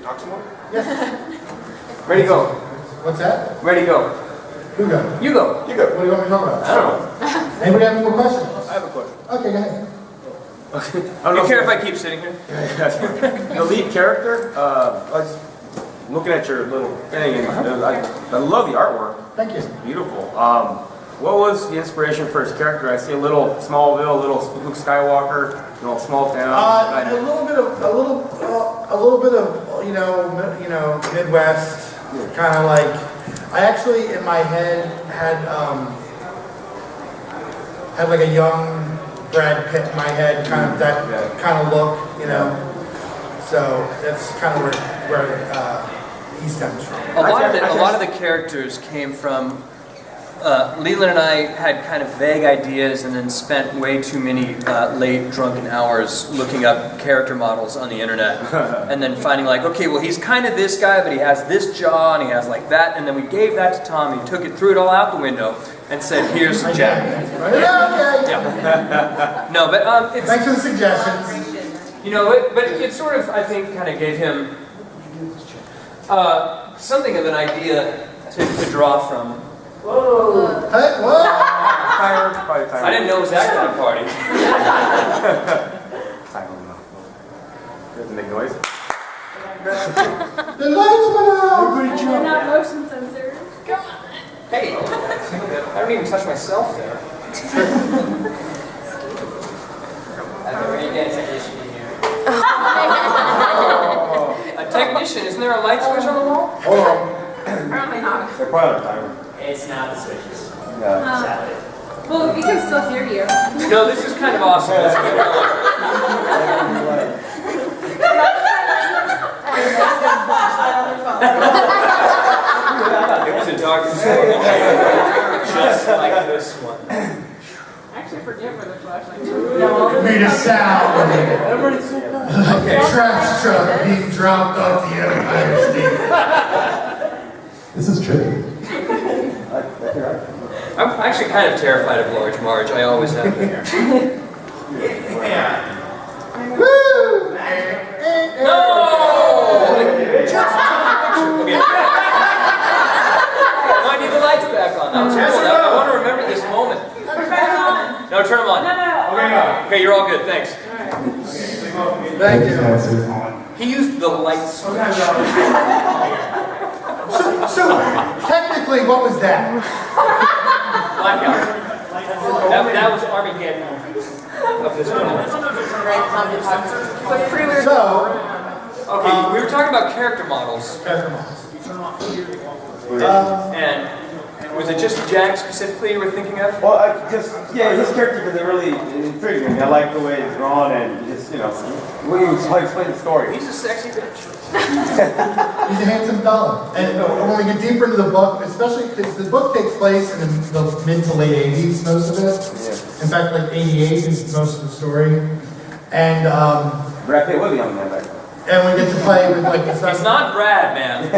talk some more? Yes. Ready, go. What's that? Ready, go. Who go? You go. You go. What do you want me to talk about? I don't know. Anybody have any more questions? I have a question. Okay, go ahead. Do you care if I keep sitting here? The lead character, I was looking at your little thing, and I love the artwork. Thank you. It's beautiful. What was the inspiration for his character? I see a little Smallville, a little Luke Skywalker, a little small town. A little bit of you know Midwest, kind of like. I actually in my head had like a young Brad Pitt in my head, kind of that kind of look, you know. So that's kind of where he stems from. A lot of the characters came from. Leland and I had kind of vague ideas and then spent way too many late drunken hours looking up character models on the internet and then finding like, okay, well he's kind of this guy, but he has this jaw and he has like that, and then we gave that to Tom and he took it, threw it all out the window and said, here's Jack. Yeah. No, but it's... Thanks for the suggestions. You know, but it sort of, I think, kind of gave him something of an idea to draw from. Whoa! Hey, whoa! I didn't know it was that kind of party. I don't know. You have to make noise. The lights went out! They're not motion sensors. Come on. Hey, I don't even touch myself there. A technician? Isn't there a light switch on the wall? Hold on. Apparently not. They're probably on a timer. It's not the switches. Sadly. Well, we can still hear you. No, this is kind of awesome. Let's keep going. It was a dark story. Just like this one. Actually, forget where the flashlight is. Made a sound. Okay. Trash truck being dropped off the Empire State. This is tricky. I'm actually kind of terrified of Large Marge. I always have been. Woo! No! Just took a picture. Okay. No, I need the lights back on. That was cool. I want to remember this moment. No, turn them on. Okay, you're all good. Thanks. Thank you. He used the light switch. So technically, what was that? Blackout. That was Armageddon of this moment. So, Okay, we were talking about character models. And was it just Jack specifically you were thinking of? Well, his character was really intriguing. I like the way it's drawn and just, you know, when you explain the story. He's a sexy bitch. he's a handsome fellow. And when we get deeper into the book, especially because the book takes place in the mid to late 80s, most of it. Yeah. In fact, like 88 is most of the story. And Brad Pitt will be on that back. and we get to play with like the It's not Brad, man.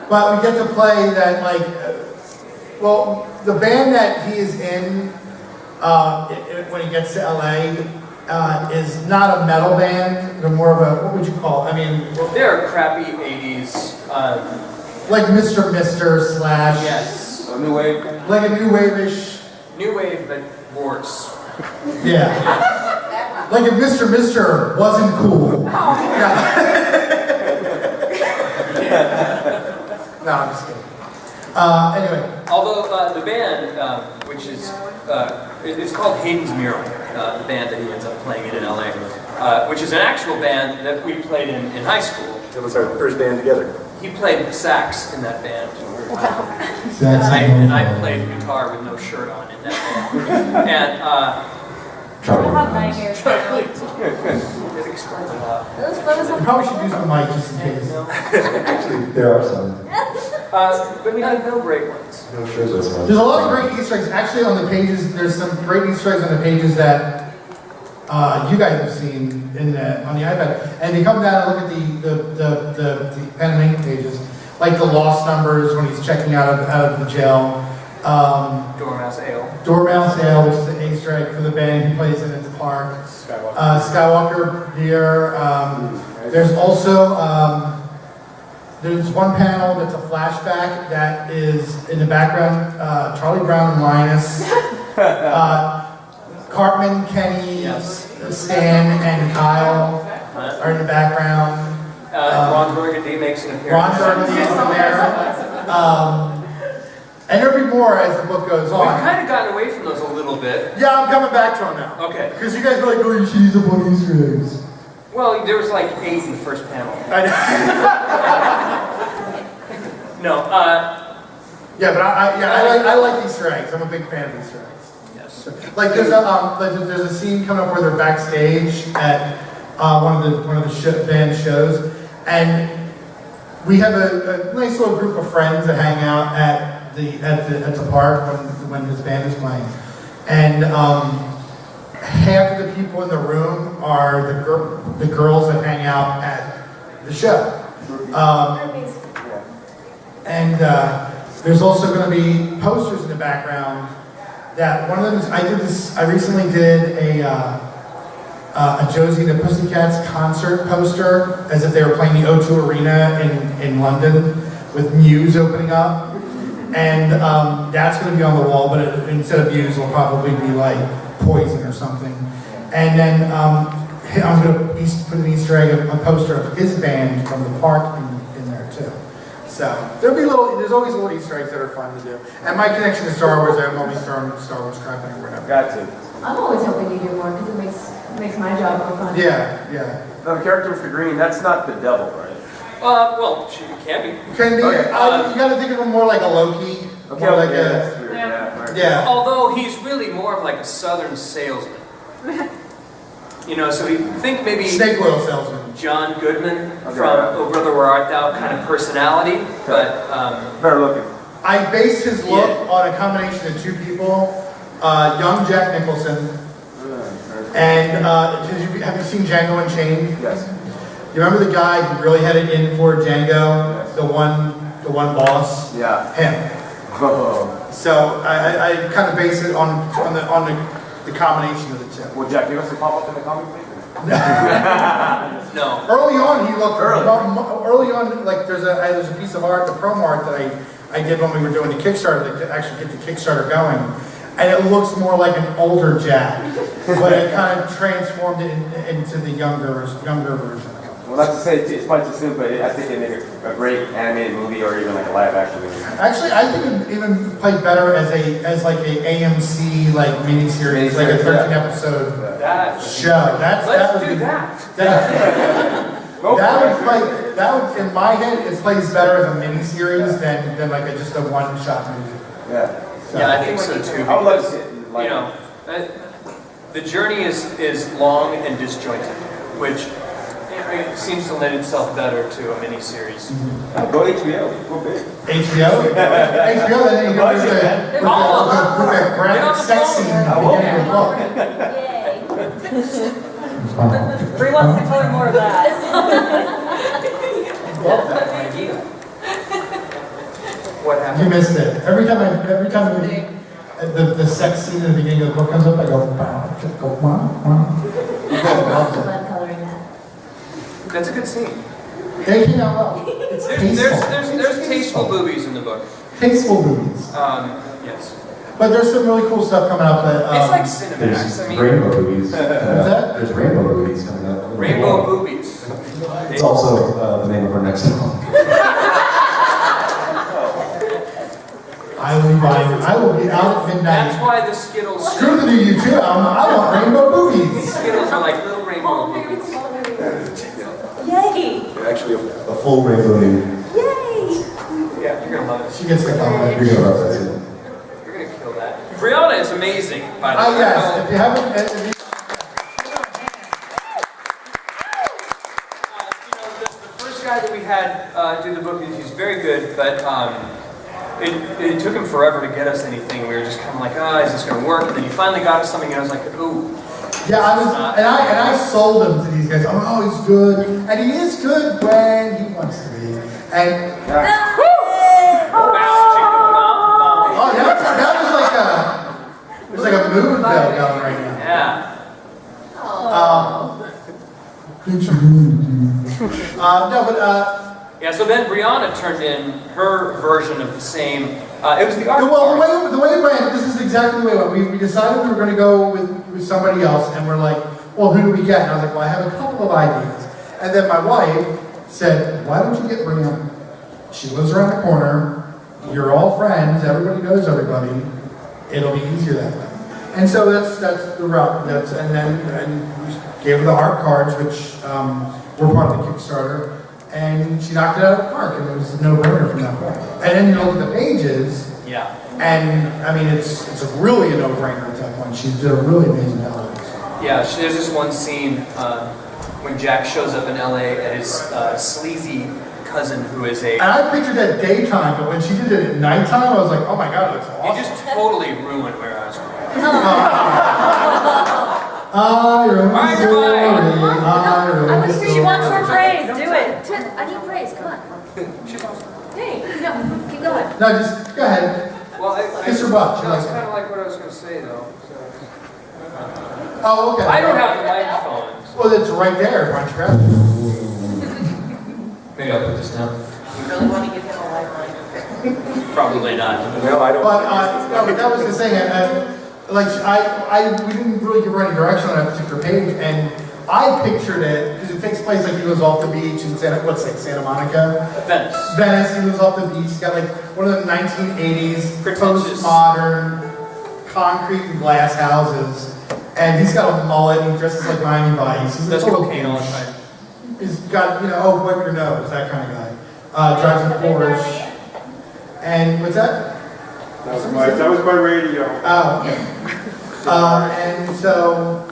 but we get to play that like well, the band that he is in when he gets to LA is not a metal band. They're more of a, what would you call it? I mean, They're crappy 80s. like Mr. slash Yes. A new wave. like a new wave-ish. New wave, but worse. Yeah. Like if Mr. wasn't cool. No. No, I'm just kidding. Anyway. Although the band, which is, it's called Haydens Mural, the band that he ends up playing in LA, which is an actual band that we played in high school. It was our first band together. He played sax in that band. And I played guitar with no shirt on in that band. And, We'll have nightmares. it explains a lot. Those photos you probably should use the mic just in case. Actually, there are some. But we had no great ones. No, sure there's one. There's a lot of great Easter eggs. Actually, on the pages, there's some great Easter eggs on the pages that you guys have seen on the iPad. And they come down and look at the pen and ink pages, like the lost numbers when he's checking out of the jail. Dormouse Ale. Dormouse Ale, which is an Easter egg for the band he plays in at the park. Skywalker beer. There's also, there's one panel that's a flashback that is in the background, Charlie Brown and Linus, Cartman, Kenny, Stan, and Kyle are in the background. Ron Burgundy makes an appearance. Ron Burgundy is in there. And there'll be more as the book goes We've on. kind of gotten away from those a little bit. Yeah, I'm coming back to them now. Okay. Because you guys were like, oh, you should use up on Easter eggs. Well, there was like 8 in the first panel. I know. No, Yeah, but I like Easter eggs. I'm a big fan of Easter eggs. yes. Like there's a scene coming up where they're backstage at one of the band shows, and we have a nice little group of friends that hang out at the park when his band is playing, and half of the people in the room are the girls that hang out at the show. And there's also going to be posters in the background. That one of them is, I recently did a Josie and the Pussycats concert poster, as if they were playing the O2 Arena in London, with Muse opening up. And that's going to be on the wall, but instead of Muse, it'll probably be like Poison or something. And then I'm going to put an Easter egg, a poster of his band from the park in there too. So there's always little Easter eggs that are fun to do. And my connection to Star Wars, I'm always throwing Star Wars crap in or whatever. Got to. I'm always hoping you do more because it makes my job more fun. Yeah. Now the character with the green, that's not the devil, right? Well, she can be. Can be. Okay. You got to think of him more like a Loki. Okay, More like that's weird. yeah. Although he's really more of like a southern salesman. You know, so you think maybe Snake oil salesman. John Goodman from Oh Brother Where Art Thou kind of personality, but Better looking. I based his look on a combination of two people, young Jack Nicholson, and have you seen Django Unchained? Yes. You remember the guy who really had it in for Django, Yes. the one boss? Yeah. Him. Oh. So I kind of base it on the combination of the two. Will Jack Nicholson pop up in the comic book? no. Early on, he looked early on. Like there's a piece of art, the promo art that I did when we were doing the Kickstarter to actually get the Kickstarter going, and it looks more like an older Jack, but it kind of transformed it into the younger version. Well, not to say it's much too soon, but I think it made a great animated movie or even like a live action movie. Actually, I think it even played better as like a AMC like miniseries, like a 13 episode show. That would in my head it plays better as a miniseries than like just a one-shot movie. Yeah. Yeah, I think so too. I would love to Because, see it. you know, the journey is long and disjointed, which it seems to lend itself better to a miniseries. Go HBO. Go big. HBO, then you go with the graphic sex scene at the beginning of the book. Yay. Bree wants to color more of that. What You happened? missed it. Every time the sex scene at the beginning of the book comes up, I go, wow, just go, wow. I love coloring that. That's a good scene. They came out well. It's tasteful. There's tasteful boobies in the book. Tasteful movies. Yes. But there's some really cool stuff coming up that, It's like Cinemax. There's I mean, rainbow movies. that? There's rainbow movies coming up. rainbow boobies. It's also the name of our next film. I will be out at midnight. That's why the Skittles. Screw the new U2 album. I want rainbow movies. Skittles are like little rainbow boobies. Yay! Actually, A full rainbow movie. Yay! Yeah, you're gonna love it. She gets the comment. You're gonna love that too. You're gonna kill that. Brianna is amazing, by the way. Yes, if you haven't, You know, the first guy that we had do the book, he's very good, but it took him forever to get us anything. We were just kind of like, is this going to work? And then he finally got us something, and I was like, ooh. yeah, I sold him to these guys. Oh, he's good, and he is good when he wants to be. And oh, that was like a mood bell going right now. Yeah. Thanks for doing it, dude. No, but Yeah, so then Brianna turned in her version of the same, it was the art well, card. the way it went, this is exactly the way it went. We decided we were going to go with somebody else, and we're like, well, who do we get? And I was like, well, I have a couple of ideas. And then my wife said, why don't you get Brianna? She lives around the corner. You're all friends. Everybody knows everybody. It'll be easier that way. And so that's the route. And we gave her the art cards, which were part of the Kickstarter. And she knocked it out of the park, and it was a no-brainer from that point. And then you look at the pages, Yeah. and I mean, it's really a no-brainer at that point. She did a really amazing job. Yeah, there's this one scene when Jack shows up in LA at his sleazy cousin who is a... And I pictured that daytime, but when she did it at nighttime, I was like, oh my god, it looks You awesome. just totally ruined where I was going. I remember. Alright, fine. I was She wants more praise. Do it. I need praise, come on. She's awesome. Hey, no, keep going. No, just go ahead. Well, Kiss her butt. That's kind of like what I was going to say, though. So. Oh, okay. I don't have the microphone. Well, it's right there. Why don't you grab it? Maybe I'll put this down. You really want to give him a lifeline? Probably not. No, I don't. But no, but that was the thing. Like we didn't really give her any direction on that particular page, and I pictured it because it takes place like he goes off the beach in Santa Monica. Venice. Venice. He lives off the beach. He's got like one of the 1980s Pretentious. postmodern concrete and glass houses, and he's got a mullet. And he dresses like Miami Vice. He's a Does total cocaine all the douche. time. He's got, oh, wipe your nose, that kind of guy. Drives a Porsche. And what's that? That was my radio. Oh, okay. And so,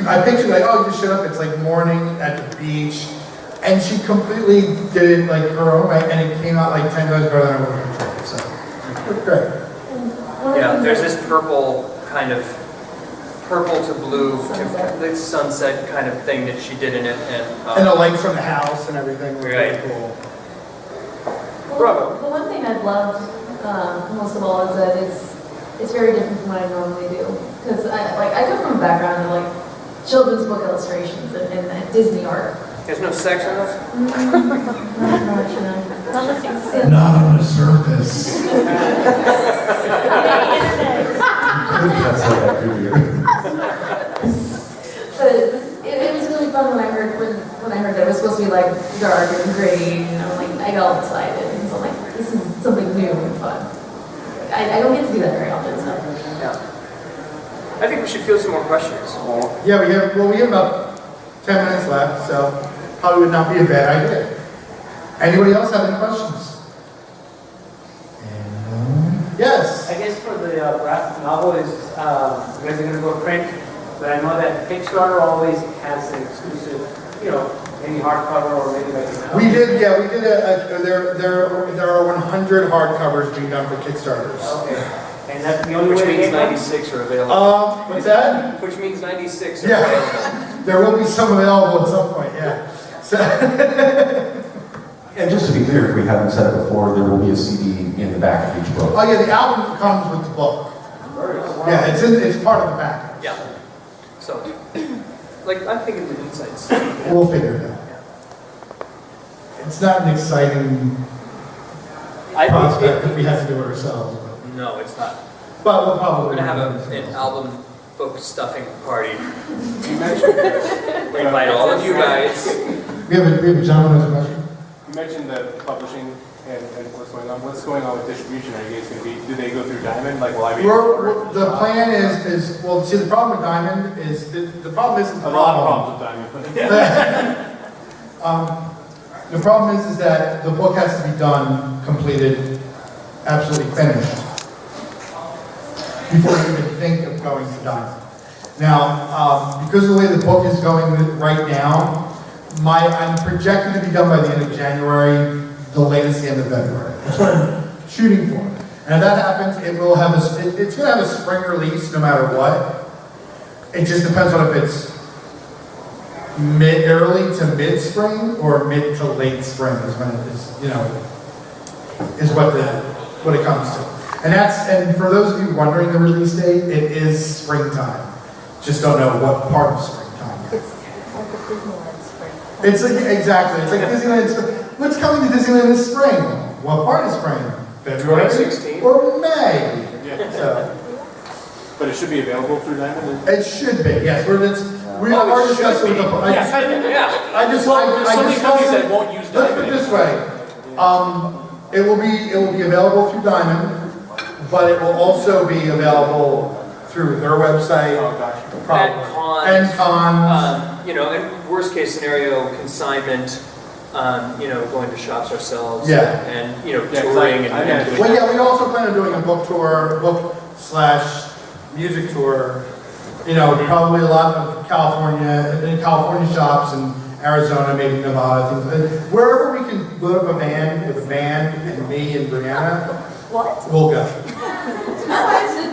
I pictured like, oh, you just showed up, it's like morning at the beach. And she completely did it like her own way, and it came out like 10 times better than I would have expected. So, it was great. Yeah, there's this purple kind of purple to blue, the sunset kind of thing that she did in it, And the lights from the house and everything was Right. really cool. Well, the one thing I've loved most of all is that it's very different from what I normally do. Because I come from a background of like children's book illustrations and Disney art. There's no sex in this? Not much, you know. Not on the surface. That's how that could be. But it was really fun when I heard that it was supposed to be like dark and gritty, and I'm like, I got all excited, and so I'm like, this is something new and fun. I don't get to do that very often, so. Yeah. I think we should field some more questions. Yeah, we have about 10 minutes left, so probably would not be a bad idea. Anybody else have any questions? Yes. I guess for the graphic novel is, you guys are going to go print, but I know that Kickstarter always has an exclusive, maybe hardcover or maybe like an We did there are 100 hardcovers being done for Kickstarters. Okay. And that's the only Which way to means get them? 96 are available. What's that? Which means 96 are Yeah. available. There will be some available at some point, yeah. So And just to be clear, if we haven't said it before, there will be a CD in the back of each book. oh yeah, the album comes with the book. Yeah, it's part of the package. Yeah. So, I'm thinking the insights. We'll figure it out. It's not an exciting prospect if we have to do it ourselves. No, it's not. But we'll We're probably. going to have an album book stuffing party. We invite all of you guys. We have a gentleman who has a question. You mentioned the publishing and what's going on. What's going on with distribution? Are you guys going to be, do they go through Diamond? Like, will I be? The plan is, well, see, the problem with Diamond is, the problem isn't the A lot of problem. problems with Diamond. The problem is that the book has to be done, completed, absolutely finished, before you even think of going to Diamond. Now, because of the way the book is going right now, I'm projected to be done by the end of January, the latest the end of February. That's what I'm shooting for. And if that happens, it's going to have a spring release no matter what. It just depends on if it's early to mid-spring or mid to late spring is when it is, is what it comes to. And for those of you wondering the release date, it is springtime. Just don't know what part of spring. Disneyland spring. It's like, exactly, it's like Disneyland, what's coming to Disneyland this spring? What part of spring? February? 2016? Or May? Yeah. So, But it should be available through Diamond? it should be, yes, we are discussing with the, I Yeah. just, So there's so many companies that discussed, won't use let's put it Diamond. this way. It will be available through Diamond, but it will also be available through their website. Oh, gosh. Probably. At cons. And cons. You know, in worst case scenario, consignment, you know, going to shops ourselves. Yeah. And, you know, Yeah, 'cause touring I and. imagine- Well, yeah, we also plan on doing a book/music tour. You know, probably a lot of California shops and Arizona, maybe Nevada, things. Wherever we can put up a van with a band and me and Brianna, What? we'll go.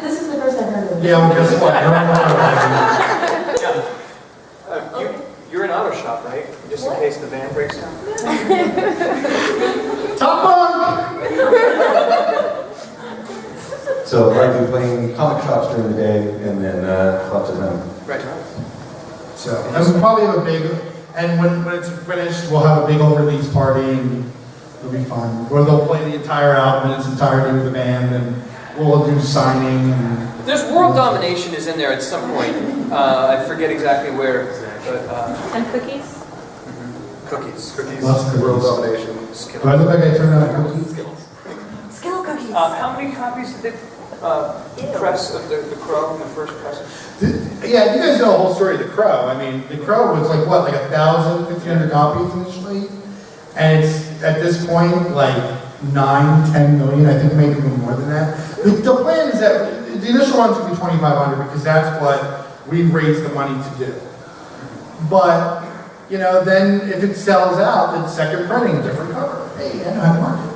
This is the first I've heard of it. Yeah, well, guess what? You're an auto shop, right? Just in What? case the van breaks down? Top bunk! So likely playing comic shops during the day and then clubs at night. Right. So, and we'll probably have a big, and when it's finished, we'll have a big old release party and it'll be fun. Where they'll play the entire album in its entirety with the band and we'll do signing and. There's World Domination is in there at some point. I forget exactly where, but And cookies? cookies. Lots of World cookies. domination. Do I look like I turned out a cookie? Skittle cookies. How many copies did they press of the Crow in the first press? Yeah, you guys know the whole story of The Crow. I mean, The Crow was like, what, like 1,000, 1,500 copies initially? And it's, at this point, like 9, 10 million, I think maybe even more than that. The plan is that the initial one's gonna be 2,500 because that's what we've raised the money to do. But, you know, then if it sells out, then second printing, different cover. Hey, I know how to market.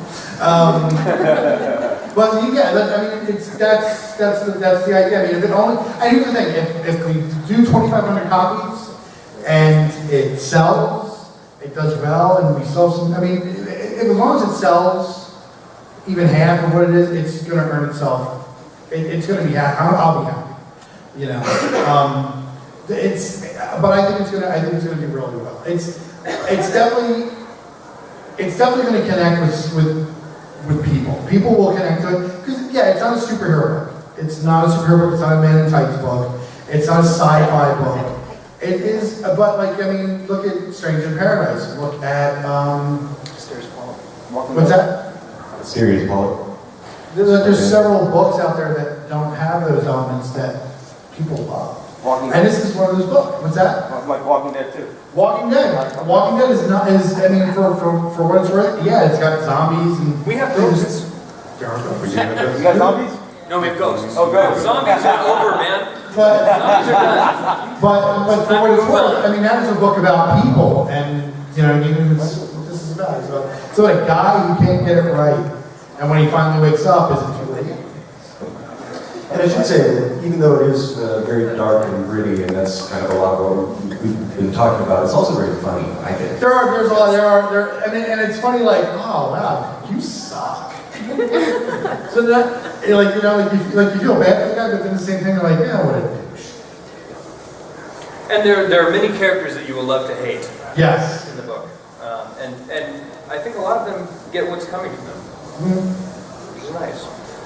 But you get, I mean, that's the idea. I mean, if it only, and here's the thing, if we do 2,500 copies and it sells, it does well, and we sell some, I mean, as long as it sells even half of what it is, it's gonna earn itself. It's gonna be happy, I'll be happy, you know. But I think it's gonna do really well. It's definitely gonna connect with people. People will connect to it, because yeah, it's not a superhero book. It's not a superhero book, it's not a Man in Tights book. It's not a sci-fi book. It is, but like, I mean, look at Stranger in Paradise. Look at, what's that? Serious, Paul. There's several books out there that don't have those elements that people love. Walking And Dead. this is one of those books. What's that? Like Walking Dead too. Walking Dead. Walking Dead is not, I mean, for what it's worth, yeah, it's got zombies and. We have ghosts. You got zombies? No, we have ghosts. Oh, ghosts. Zombies are over, man. But, Zombies are done. but for what it's worth, I mean, that is a book about people, and, you know, this is about. It's about a guy who can't get it right, and when he finally wakes up, isn't too late. And I should say that even though it is very dark and gritty, and that's kind of a lot of what we've been talking about, it's also very funny, I think. There's a lot, and it's funny, like, oh, wow, you suck. So that, like, you know, like you feel bad for the guy, but then the same thing, you're like, yeah, what a douche. And there are many characters that you will love to hate Yes. in the book. And I think a lot of them get what's coming to them, which is nice.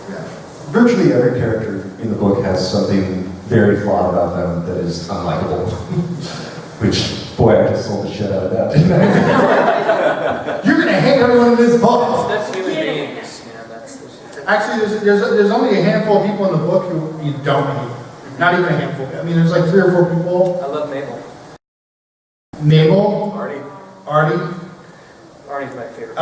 Yeah. Virtually every character in the book has something very flawed about them that is unlikable. Which, boy, I just sold the shit out of that, didn't I? You're gonna hate everyone in this book. That's human beings. You know, that's Actually, there's only a handful of people in the book who you don't hate. Not even a handful. I mean, there's like 3 or 4 people. I love Mabel. Mabel, Artie. Artie's my favorite.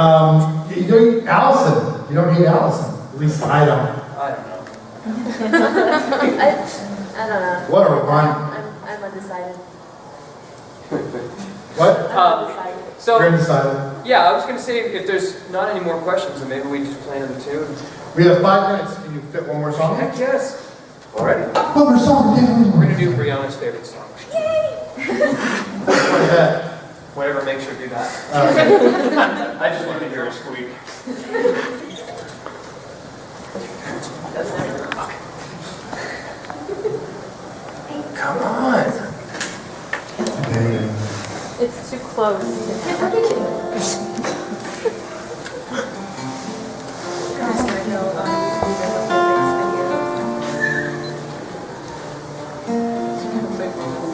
you don't, Allison. You don't hate Allison. At least I don't. I don't know. I don't know. What a reminder. I'm undecided. What? I'm undecided. So, You're undecided. yeah, I was going to say, if there's not any more questions, then maybe we just play another tune. We have 5 minutes. Can you fit one more song? Heck yes. Already. One more song. We're going to do Brianna's favorite song. What is that? Whatever makes her do that. I just wanted to hear her squeak. Come on. Okay. It's too close. What did you do? Guys, I know on YouTube and the videos.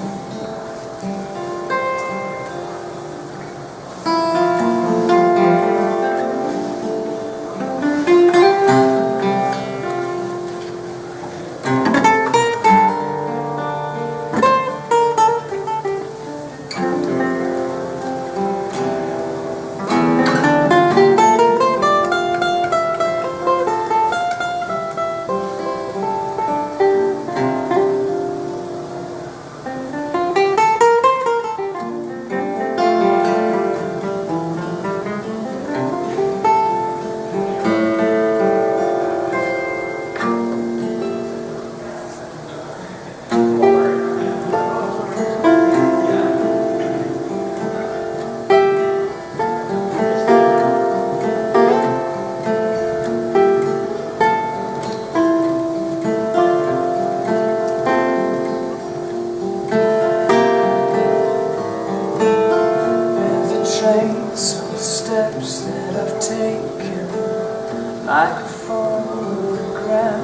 Steps that I've taken, like a photograph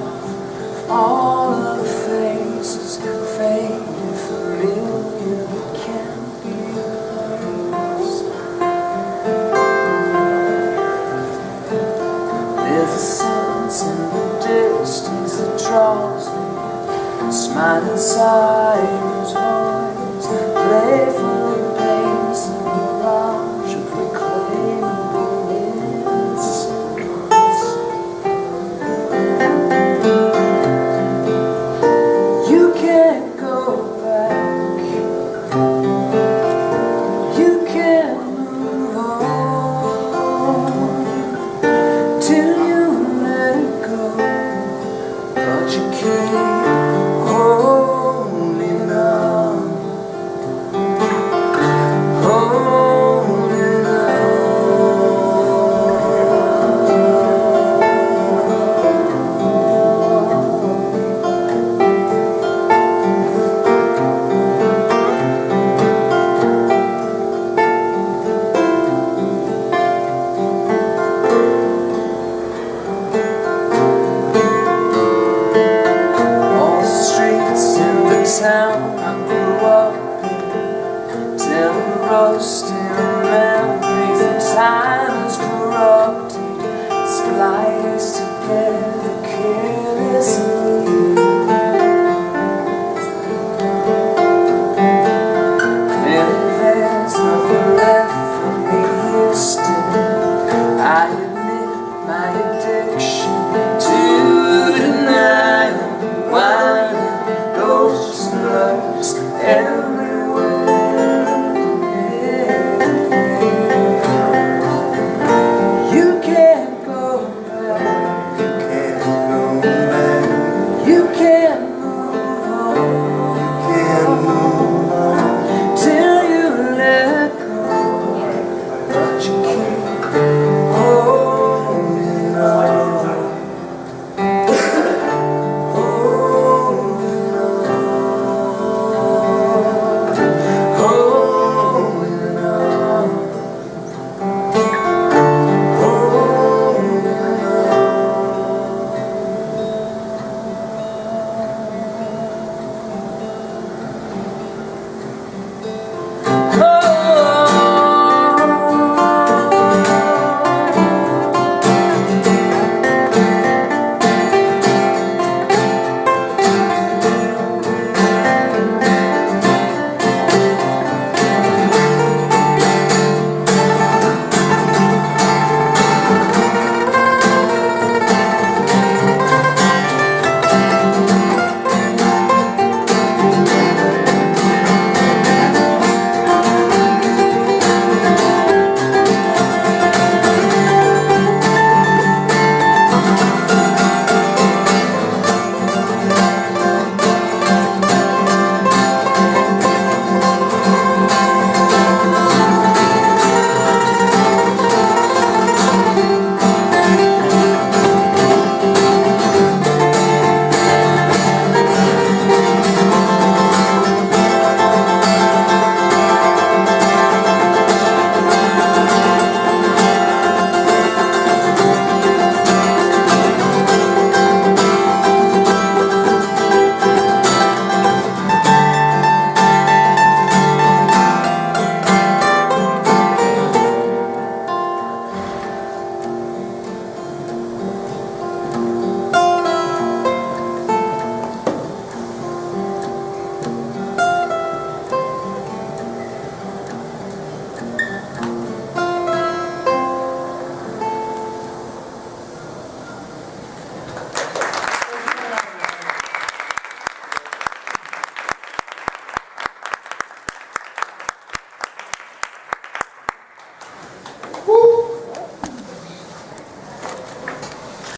of all of the faces fading familiar that can't be erased. There's a sense in the distance that draws me, a smile inside his voice, playful and paints the mirage of reclaimable innocence. You can't go back, you can't move on till you let it go, but you keep holding on, holding on. All the streets in the town I grew up in, till the roasted